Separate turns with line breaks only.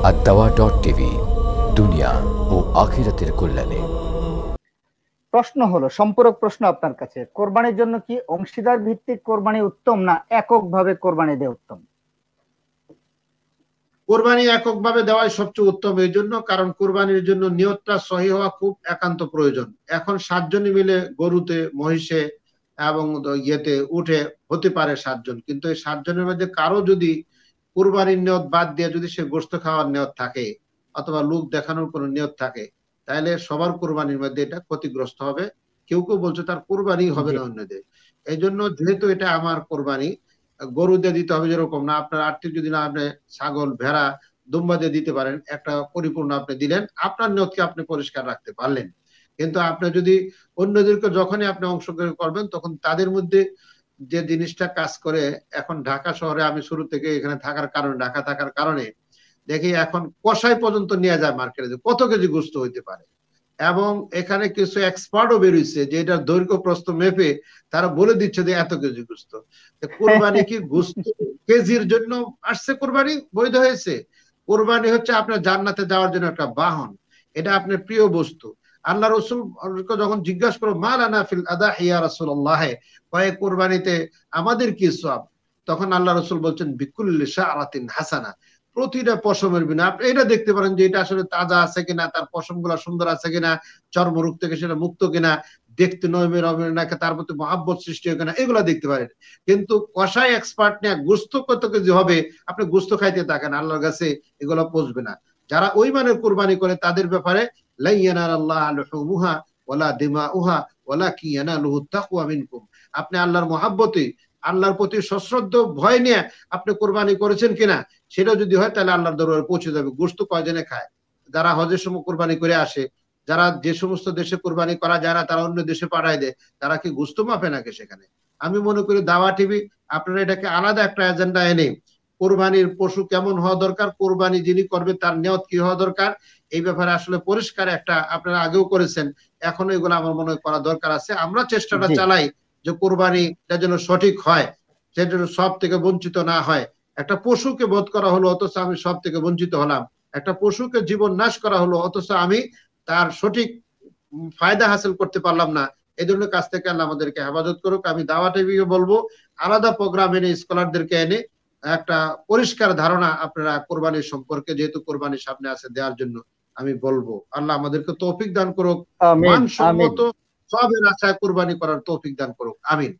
দাওয়া.tv, দুনিয়া ও আখিরাতের কল্যাণে।
প্রশ্ন হলো, সম্পূরক প্রশ্ন আপনার কাছে, কোরবানির জন্য কি অংশীদার ভিত্তিক কোরবানি উত্তম না এককভাবে কোরবানি দেওয়া উত্তম?
কোরবানি এককভাবে দেওয়াই সবচেয়ে উত্তম, এই জন্য কারণ কোরবানির জন্য নিয়তটা সহি হওয়া খুব একান্ত প্রয়োজন। এখন 7 জনই মিলে গরুতে, মহিষে এবং ইয়েতে উঠে হতে পারে 7 জন, কিন্তু এই 7 জনের মধ্যে কারো যদি কোরবানির নিয়ত বাদ দিয়ে যদি সে গোশত খাওয়ার নিয়ত থাকে অথবা লোক দেখানোর কোনো নিয়ত থাকে, তাহলে সবার কোরবানির মধ্যে এটা ক্ষতিগ্রস্ত হবে। কেউ কেউ বলছে তার কোরবানি হবে না অন্যদের। এই জন্য যেহেতু এটা আমার কোরবানি, গরু দিয়ে দিতে হবে যেরকম না, আপনার আর্থিক যদি না আপনি ছাগল, ভেড়া, দুম্বা দিয়ে দিতে পারেন, একটা পরিপূর্ণ আপনি দিলেন, আপনার নিয়তকে আপনি পরিষ্কার রাখতে পারলেন। কিন্তু আপনি যদি অন্যদেরকে যখনই আপনি অংশগ্রহণ করবেন, তখন তাদের মধ্যে যে জিনিসটা কাজ করে, এখন ঢাকা শহরে আমি শুরু থেকে এখানে থাকার কারণে, ঢাকা থাকার কারণে দেখি এখন কষাই পর্যন্ত নিয়ে যায় মার্কেটে কত কেজি গোশত হইতে পারে। এবং এখানে কিছু এক্সপার্টও বেরিয়েছে যে এটার দৈর্ঘ্য প্রস্থ মেপে তারা বলে দিচ্ছে যে এত কেজি গোশত। কোরবানি কি গোশত কেজির জন্য আসছে? কোরবানি বৈধ হয়েছে? কোরবানি হচ্ছে আপনার জান্নাতে যাওয়ার জন্য একটা বাহন, এটা আপনার প্রিয় বস্তু। আল্লাহ রসুল যখন জিজ্ঞাসা করো মা লানা ফিল আদাহি ইয়া রাসূলুল্লাহ, কয় কোরবানিতে আমাদের কি সওয়াব? তখন আল্লাহ রসুল বলছেন বিকুল্লি শাআরাতিন হাসানা, প্রতিটা পশমের বিনা আপনি এটা দেখতে পারেন যে এটা আসলে তাজা আছে কিনা, তার পশমগুলো সুন্দর আছে কিনা, চর্মরোগ থেকে সেটা মুক্ত কিনা, দেখতে নরমের হবে নাকি, তার প্রতি মহাব্বত সৃষ্টি হয় কিনা, এগুলা দেখতে পারেন। কিন্তু কষাই এক্সপার্ট নিয়ে গোশত কত কেজি হবে আপনি গোশত খাইতে থাকেন, আল্লাহর কাছে এগুলো পৌঁছবে না। যারা ওই মানের কোরবানি করে তাদের ব্যাপারে লা ইয়ানালাল্লাহু লুহুমুহা ওয়ালা দিমাউহা ওয়ালাকিন ইয়ানালুহুত তাকওয়া মিনকুম, আপনি আল্লাহর মহাব্বতে, আল্লাহর প্রতি সশ্রদ্ধ ভয় নিয়ে আপনি কোরবানি করেছেন কিনা, সেটা যদি হয় তাহলে আল্লাহর দরবারে পৌঁছে যাবে। গোশত কয়জনে খায়? যারা হজের সময় কোরবানি করে আসে, যারা যে সমস্ত দেশে কোরবানি করা যায় না তারা অন্য দেশে পাঠায় দেয়, তারা কি গোশত মাপে নাকি সেখানে? আমি মনে করি দাওয়া টিভি আপনারা এটাকে আলাদা একটা এজেন্ডা এনে কোরবানির পশু কেমন হওয়া দরকার, কোরবানি যিনি করবে তার নিয়ত কি হওয়া দরকার, এই ব্যাপারে আসলে পরিষ্কার একটা, আপনারা আগেও করেছেন, এখনো এগুলো আমার মনে হয় করা দরকার আছে। আমরা চেষ্টাটা চালাই যে কোরবানিটা যেন সঠিক হয়, সে যেন সব থেকে বঞ্চিত না হয়। একটা পশুকে বধ করা হলো অথচ আমি সব থেকে বঞ্চিত হলাম, একটা পশুকে জীবন নাশ করা হলো অথচ আমি তার সঠিক ফায়দা হাসিল করতে পারলাম না। এই ধরনের কাজ থেকে আল্লাহ আমাদেরকে হেফাজত করুক। আমি দাওয়া টিভিকে বলবো আলাদা প্রোগ্রাম এনে স্কলারদেরকে এনে একটা পরিষ্কার ধারণা আপনারা কোরবানির সম্পর্কে, যেহেতু কোরবানির সামনে আছে, দেওয়ার জন্য আমি বলবো। আল্লাহ আমাদেরকে তৌফিক দান করুক, মানসম্মত সবের আশায় কোরবানি করার তৌফিক দান করুক। আমিন।